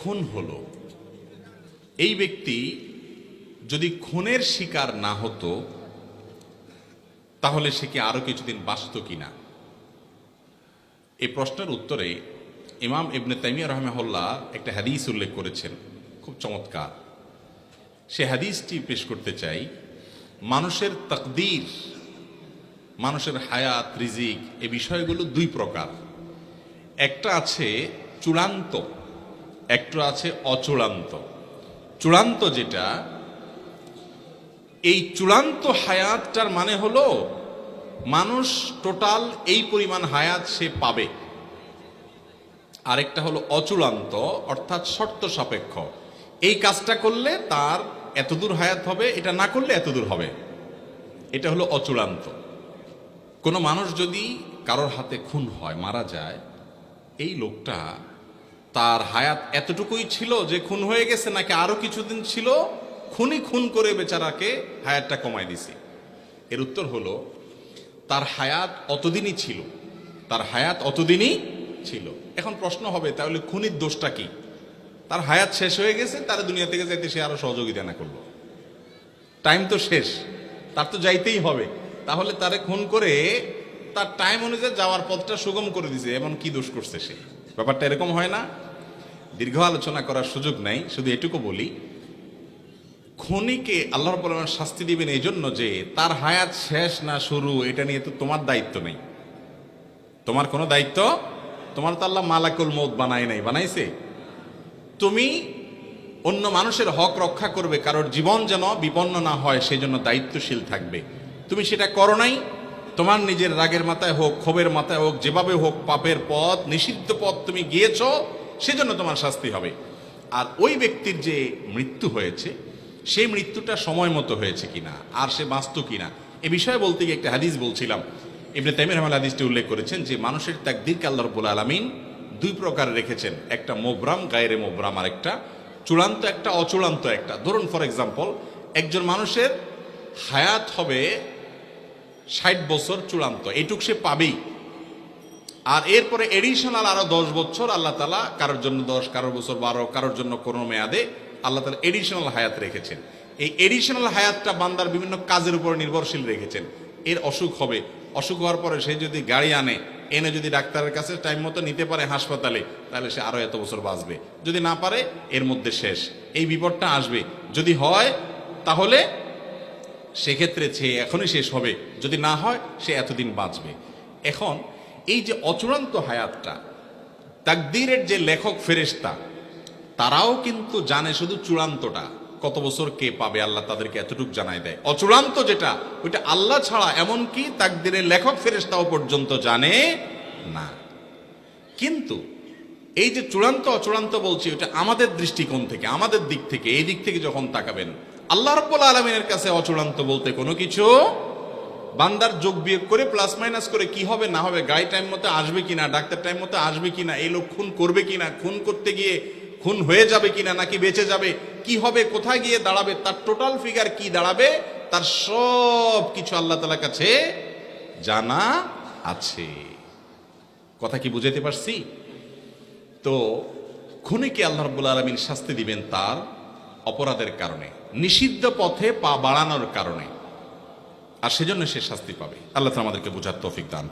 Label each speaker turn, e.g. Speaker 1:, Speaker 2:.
Speaker 1: খুন হলো, এই ব্যক্তি যদি খুনের শিকার না হতো তাহলে সে কি আরো কিছুদিন বাঁচত কিনা? এই প্রশ্নের উত্তরে ইমাম ইবনে তাইমিয়া রাহিমাহুল্লাহ একটা হাদিস উল্লেখ করেছেন, খুব চমৎকার। সে হাদিসটি পেশ করতে চাই। মানুষের তাকদীর, মানুষের হায়াত, রিজিক, এই বিষয়গুলো দুই প্রকার। একটা আছে চূড়ান্ত, একটা আছে অচূড়ান্ত। চূড়ান্ত যেটা, এই চূড়ান্ত হায়াতটার মানে হলো মানুষ টোটাল এই পরিমাণ হায়াত সে পাবে। আরেকটা হলো অচূড়ান্ত, অর্থাৎ শর্ত সাপেক্ষ। এই কাজটা করলে তার এতদূর হায়াত হবে, এটা না করলে এতদূর হবে। এটা হলো অচূড়ান্ত। কোনো মানুষ যদি কারোর হাতে খুন হয়, মারা যায়, এই লোকটা তার হায়াত এতটুকুই ছিল যে খুন হয়ে গেছে, নাকি আরো কিছুদিন ছিল, খুনি খুন করে বেচারাকে হায়াতটা কমায় দিছে? এর উত্তর হলো তার হায়াত অতদিনই ছিল, তার হায়াত অতদিনই ছিল। এখন প্রশ্ন হবে, তাহলে খুনির দোষটা কি? তার হায়াত শেষ হয়ে গেছে, তার দুনিয়া থেকে যাইতে সে আরো সহযোগিতা না করলো, টাইম তো শেষ, তার তো যাইতেই হবে। তাহলে তারে খুন করে তার টাইম অনুযায়ী যাওয়ার পথটা সুগম করে দিছে, এমন কি দোষ করছে সে? ব্যাপারটা এরকম হয় না? দীর্ঘ আলোচনা করার সুযোগ নাই, শুধু এটুকু বলি, খুনিকে আল্লাহ রাব্বুল আলামিন শাস্তি দিবেন এই জন্য যে তার হায়াত শেষ না শুরু, এটা নিয়ে তো তোমার দায়িত্ব নেই। তোমার কোনো দায়িত্ব, তোমার তো আল্লাহ মালাকুল মউত বানায় নাই, বানাইছে? তুমি অন্য মানুষের হক রক্ষা করবে, কারোর জীবন যেন বিপন্ন না হয় সেই জন্য দায়িত্বশীল থাকবে। তুমি সেটা করো নাই, তোমার নিজের রাগের মাথায় হোক, ক্ষোভের মাথায় হোক, যেভাবে হোক, পাপের পথ, নিষিদ্ধ পথ তুমি গিয়েছো, সেজন্য তোমার শাস্তি হবে। আর ওই ব্যক্তির যে মৃত্যু হয়েছে, সেই মৃত্যুটা সময় মতো হয়েছে কিনা, আর সে বাঁচত কিনা, এ বিষয়ে বলতে গিয়ে একটা হাদিস বলছিলাম। ইবনে তাইমিয়া রাহিমাহুল্লাহ হাদিসটি উল্লেখ করেছেন যে মানুষের তাকদীরকে আল্লাহ রাব্বুল আলামিন দুই প্রকার রেখেছেন, একটা মোবরাম, গায়রে মোবরাম, আর একটা চূড়ান্ত, একটা অচূড়ান্ত। একটা ধরুন, ফর এক্সাম্পল, একজন মানুষের হায়াত হবে 60 বছর চূড়ান্ত, এইটুক সে পাবেই। আর এরপরে এডিশনাল আরো 10 বছর আল্লাহ তাআলা কারোর জন্য 10, কারোর বছর 12, কারোর জন্য কোনো মেয়াদে আল্লাহ তাআলা এডিশনাল হায়াত রেখেছেন। এই এডিশনাল হায়াতটা বান্দার বিভিন্ন কাজের উপর নির্ভরশীল রেখেছেন। এর অসুখ হবে, অসুখ হওয়ার পরে সে যদি গাড়ি আনে, এনে যদি ডাক্তারের কাছে টাইম মতো নিতে পারে হাসপাতালে, তাহলে সে আরো এত বছর বাঁচবে। যদি না পারে, এর মধ্যে শেষ। এই বিপদটা আসবে। যদি হয় তাহলে সেক্ষেত্রে সে এখনই শেষ হবে, যদি না হয় সে এতদিন বাঁচবে। এখন এই যে অচূড়ান্ত হায়াতটা, তাকদীরের যে লেখক ফেরেশতা, তারাও কিন্তু জানে শুধু চূড়ান্তটা, কত বছর কে পাবে, আল্লাহ তাদেরকে এতটুকু জানাই দেয়। অচূড়ান্ত যেটা, ওইটা আল্লাহ ছাড়া এমনকি তাকদীরের লেখক ফেরেশতাও পর্যন্ত জানে না। কিন্তু এই যে চূড়ান্ত অচূড়ান্ত বলছি, ওটা আমাদের দৃষ্টিকোণ থেকে, আমাদের দিক থেকে, এই দিক থেকে যখন তাকাবেন, আল্লাহ রাব্বুল আলামিনের কাছে অচূড়ান্ত বলতে কোনো কিছু, বান্দার যোগ বিয়োগ করে, প্লাস মাইনাস করে কি হবে না হবে, গাড়ি টাইম মতো আসবে কিনা, ডাক্তার টাইম মতো আসবে কিনা, এই লোক খুন করবে কিনা, খুন করতে গিয়ে খুন হয়ে যাবে কিনা, নাকি বেঁচে যাবে, কি হবে, কোথায় গিয়ে দাঁড়াবে, তার টোটাল ফিগার কি দাঁড়াবে, তার সব কিছু আল্লাহ তাআলার কাছে জানা আছে। কথা কি বুঝাতে পারছি? তো খুনিকে আল্লাহ রাব্বুল আলামিন শাস্তি দিবেন তার অপরাধের কারণে, নিষিদ্ধ পথে পা বাড়ানোর কারণে, আর সেজন্য সে শাস্তি পাবে। আল্লাহ তাআলা আমাদেরকে বুঝার তৌফিক দান।